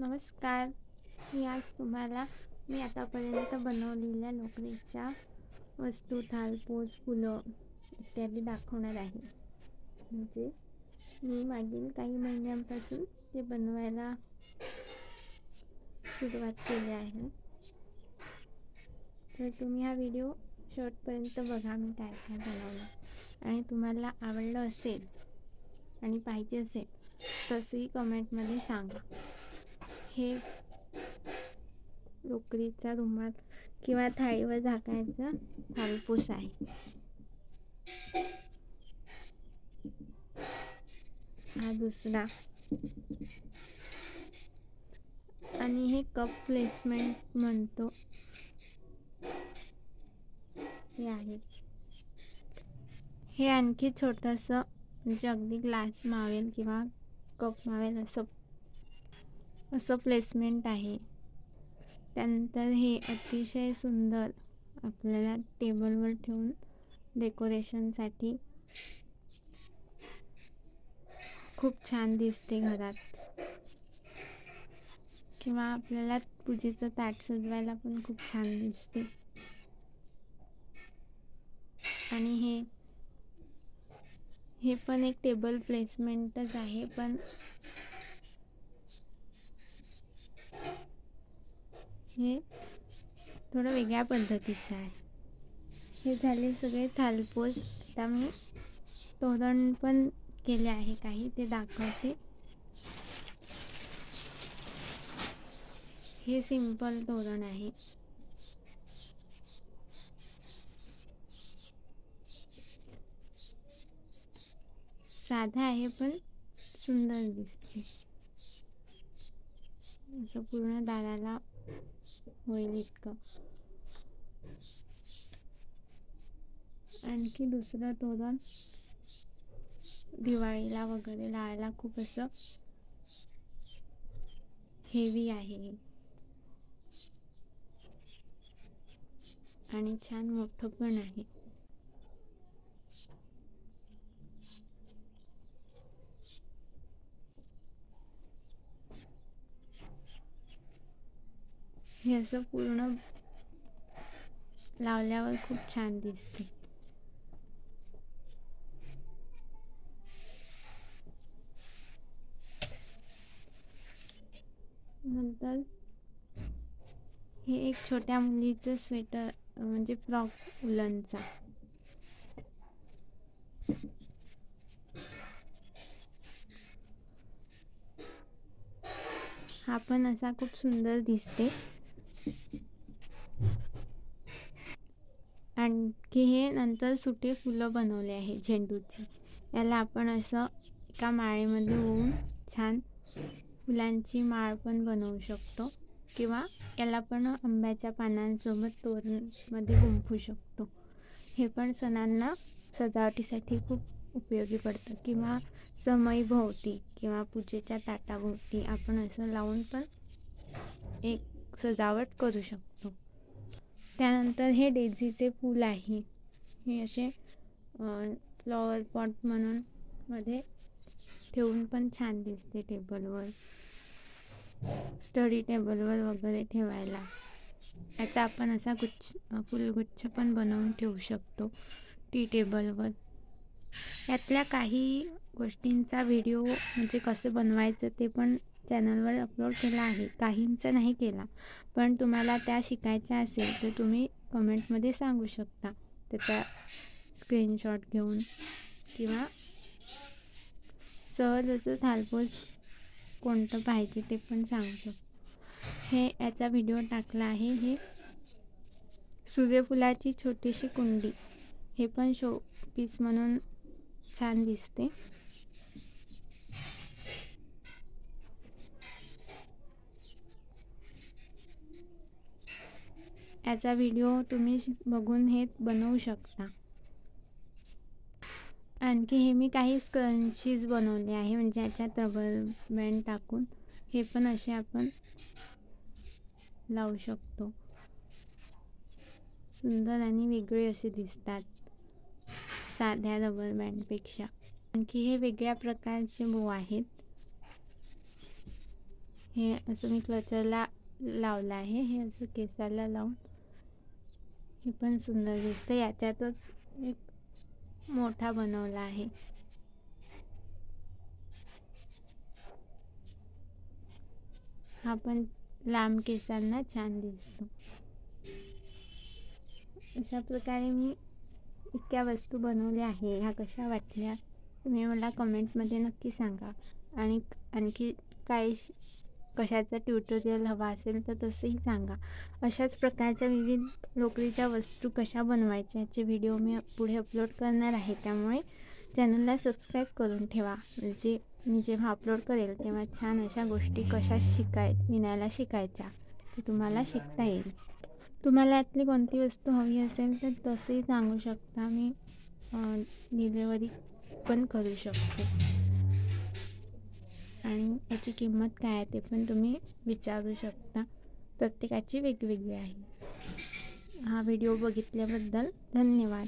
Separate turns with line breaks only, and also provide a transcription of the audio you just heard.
नमस्कार. मी आज तुम्हाला मी आतापर्यंत बनवलेल्या लोकरीच्या वस्तू, थालपोच, फुलं इत्यादी दाखवणार आहे. म्हणजे मी मागील काही महिन्यांपासून ते बनवायला सुरुवात केली आहे. तर तुम्ही हा व्हिडिओ शेवटपर्यंत बघा, मी काय काय बनवलं. आणि तुम्हाला आवडलं असेल आणि पाहिजे असेल तसंही कमेंटमध्ये सांगा. हे लोकरीचा रुमाल किंवा थाळीवर झाकायचा थालपोस आहे. हा दुसरा. आणि हे कप प्लेसमेंट म्हणतो हे आहे. हे आणखी छोटंसं, म्हणजे अगदी ग्लास मावेल किंवा कप मावेल असं प्लेसमेंट आहे. त्यानंतर हे अतिशय सुंदर आपल्याला टेबलवर ठेवून डेकोरेशनसाठी खूप छान दिसते घरात, किंवा आपल्याला पूजेचं ताट सजवायला पण खूप छान दिसते. आणि हे पण एक टेबल प्लेसमेंटच आहे, पण हे थोडं वेगळ्या पद्धतीचं आहे. हे झाले सगळे थालपोस. आता मी तोरण पण केले आहे काही, ते दाखवते. हे सिंपल तोरण आहे. साधा आहे पण सुंदर दिसते. असं पूर्ण दाराला होईल इतकं. आणखी दुसरं तोरण दिवाळीला वगैरे लावायला खूप असं हेवी आहे आणि छान मोठं पण आहे. हे असं पूर्ण लावल्यावर खूप छान दिसते. नंतर हे एक छोट्या मुलीचं स्वेटर, म्हणजे फ्रॉक उलनचा. हा पण असा खूप सुंदर दिसते. आणखी हे नंतर सुटे फुलं बनवले आहे झेंडूची. याला आपण असं एका माळेमध्ये होऊन छान फुलांची माळ पण बनवू शकतो, किंवा याला पण आंब्याच्या पानांसोबत तोरणमध्ये गुंफू शकतो. हे पण सणांना सजावटीसाठी खूप उपयोगी पडतं, किंवा समईभोवती किंवा पूजेच्या ताटाभोवती आपण असं लावून पण एक सजावट करू शकतो. त्यानंतर हे डेझीचे फूल आहे. हे असे फ्लॉवर पॉट म्हणून मध्ये ठेवून पण छान दिसते टेबलवर, स्टडी टेबलवर वगैरे ठेवायला. याचा आपण असा फुलगुच्छ पण बनवून ठेवू शकतो टी टेबलवर. यातल्या काही गोष्टींचा व्हिडिओ, म्हणजे कसं बनवायचं ते पण चॅनलवर अपलोड केला आहे. काहींचा नाही केला, पण तुम्हाला त्या शिकायच्या असेल तर तुम्ही कमेंटमध्ये सांगू शकता, त्याचा स्क्रीनशॉट घेऊन, किंवा सहज असं थालपोस कोणतं पाहिजे ते पण सांगू शकतो. हे याचा व्हिडिओ टाकला आहे. हे सूर्यफुलाची छोटीशी कुंडी, हे पण शो पीस म्हणून छान दिसते. याचा व्हिडिओ तुम्ही बघून हे बनवू शकता. आणखी हे मी काही स्क्रंचीज बनवले आहे, म्हणजे याच्यात रबर बँड टाकून. हे पण असे आपण लावू शकतो. सुंदर आणि वेगळे असे दिसतात साध्या रबर बँडपेक्षा. आणखी हे वेगळ्या प्रकारचे बो आहेत. हे असं मी क्लचरला लावलं आहे. हे असं केसाला लावून हे पण सुंदर दिसतं. याच्यातच एक मोठा बनवला आहे. हा पण लांब केसांना छान दिसतो. अशा प्रकारे मी इतक्या वस्तू बनवल्या आहे. ह्या कशा वाटल्या तुम्ही मला कमेंटमध्ये नक्की सांगा. आणि आणखी काही कशाचा ट्युटोरियल हवा असेल तर तसंही सांगा. अशाच प्रकारच्या विविध लोकरीच्या वस्तू कशा बनवायच्या याचे व्हिडिओ मी पुढे अपलोड करणार आहे. त्यामुळे चॅनलला सबस्क्राईब करून ठेवा. म्हणजे मी जेव्हा अपलोड करेल तेव्हा छान अशा गोष्टी कशा विणायला शिकायच्या ते तुम्हाला शिकता येईल. तुम्हाला यातली कोणती वस्तू हवी असेल तर तसंही सांगू शकता. मी डिलिव्हरी पण करू शकते. आणि याची किंमत काय आहे ते पण तुम्ही विचारू शकता. प्रत्येकाची वेगवेगळी आहे. हा व्हिडिओ बघितल्याबद्दल धन्यवाद.